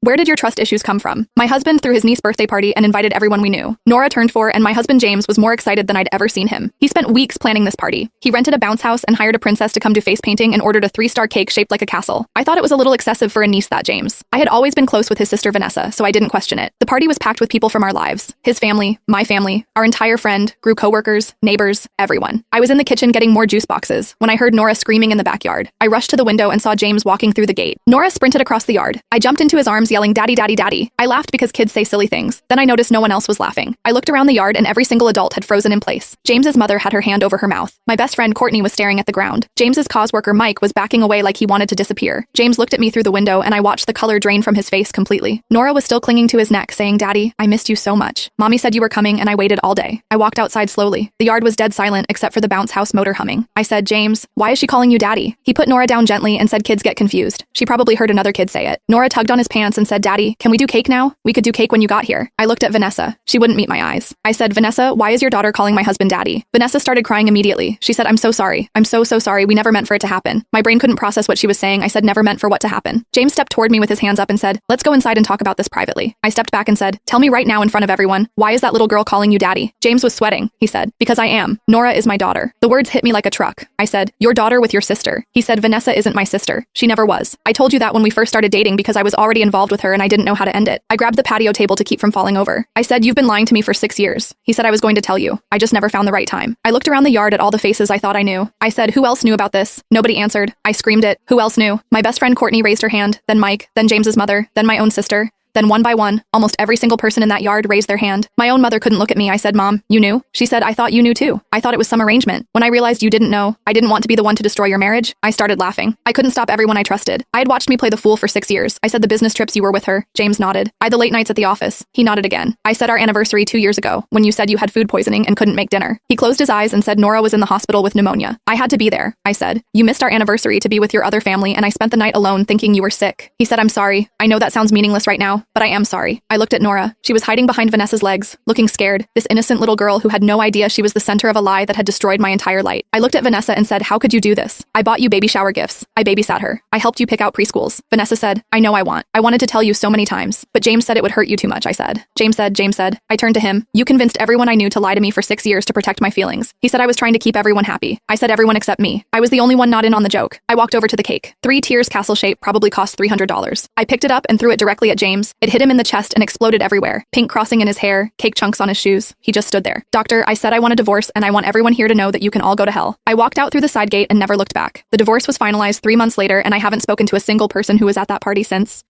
Where did your trust issues come from? My husband threw his niece's birthday party and invited everyone we knew. Nora turned 4 and my husband James was more excited than I'd ever seen him. He spent weeks planning this party. He rented a bounce house and hired a princess to come do face painting and ordered a 3-star cake shaped like a castle. I thought it was a little excessive for a niece that James. I had always been close with his sister Vanessa, so I didn't question it. The party was packed with people from our lives. His family, my family, our entire friend, grew coworkers, neighbors, everyone. I was in the kitchen getting more juice boxes when I heard Nora screaming in the backyard. I rushed to the window and saw James walking through the gate. Nora sprinted across the yard. I jumped into his arms yelling, "Daddy, daddy, daddy." I laughed because kids say silly things. Then I noticed no one else was laughing. I looked around the yard and every single adult had frozen in place. James's mother had her hand over her mouth. My best friend Courtney was staring at the ground. James's cause worker Mike was backing away like he wanted to disappear. James looked at me through the window and I watched the color drain from his face completely. Nora was still clinging to his neck saying, "Daddy, I missed you so much. Mommy said you were coming and I waited all day." I walked outside slowly. The yard was dead silent except for the bounce house motor humming. I said, "James, why is she calling you daddy?" He put Nora down gently and said kids get confused. She probably heard another kid say it. Nora tugged on his pants and said, "Daddy, can we do cake now? We could do cake when you got here." I looked at Vanessa. She wouldn't meet my eyes. I said, "Vanessa, why is your daughter calling my husband daddy?" Vanessa started crying immediately. She said, "I'm so sorry. I'm so sorry. We never meant for it to happen." My brain couldn't process what she was saying. I said, "Never meant for what to happen." James stepped toward me with his hands up and said, "Let's go inside and talk about this privately." I stepped back and said, "Tell me right now in front of everyone, why is that little girl calling you daddy?" James was sweating. He said, "Because I am. Nora is my daughter." The words hit me like a truck. I said, "Your daughter with your sister." He said, "Vanessa isn't my sister. She never was. I told you that when we first started dating because I was already involved with her and I didn't know how to end it." I grabbed the patio table to keep from falling over. I said, "You've been lying to me for 6 years." He said, "I was going to tell you. I just never found the right time." I looked around the yard at all the faces I thought I knew. I said, "Who else knew about this?" Nobody answered. I screamed it. Who else knew? My best friend Courtney raised her hand, then Mike, then James's mother, then my own sister. Then one by one, almost every single person in that yard raised their hand. My own mother couldn't look at me. I said, "Mom, you knew?" She said, "I thought you knew too. I thought it was some arrangement." When I realized you didn't know, I didn't want to be the one to destroy your marriage. I started laughing. I couldn't stop everyone I trusted. I had watched me play the fool for 6 years. I said, "The business trips you were with her." James nodded. "I the late nights at the office." He nodded again. "I said our anniversary 2 years ago, when you said you had food poisoning and couldn't make dinner." He closed his eyes and said Nora was in the hospital with pneumonia. "I had to be there." I said, "You missed our anniversary to be with your other family and I spent the night alone thinking you were sick." He said, "I'm sorry. I know that sounds meaningless right now, but I am sorry." I looked at Nora. She was hiding behind Vanessa's legs, looking scared, this innocent little girl who had no idea she was the center of a lie that had destroyed my entire life. I looked at Vanessa and said, "How could you do this? I bought you baby shower gifts. I babysat her. I helped you pick out preschools." Vanessa said, "I know I wanted to tell you so many times, but James said it would hurt you too much." I said. James said. I turned to him. "You convinced everyone I knew to lie to me for 6 years to protect my feelings." He said I was trying to keep everyone happy. I said everyone except me. I was the only one not in on the joke. I walked over to the cake. 3 tiers castle shape probably cost $300. I picked it up and threw it directly at James. It hit him in the chest and exploded everywhere. Pink crossing in his hair, cake chunks on his shoes. He just stood there. "Doctor, I said I want a divorce and I want everyone here to know that you can all go to hell." I walked out through the side gate and never looked back. The divorce was finalized 3 months later and I haven't spoken to a single person who was at that party since.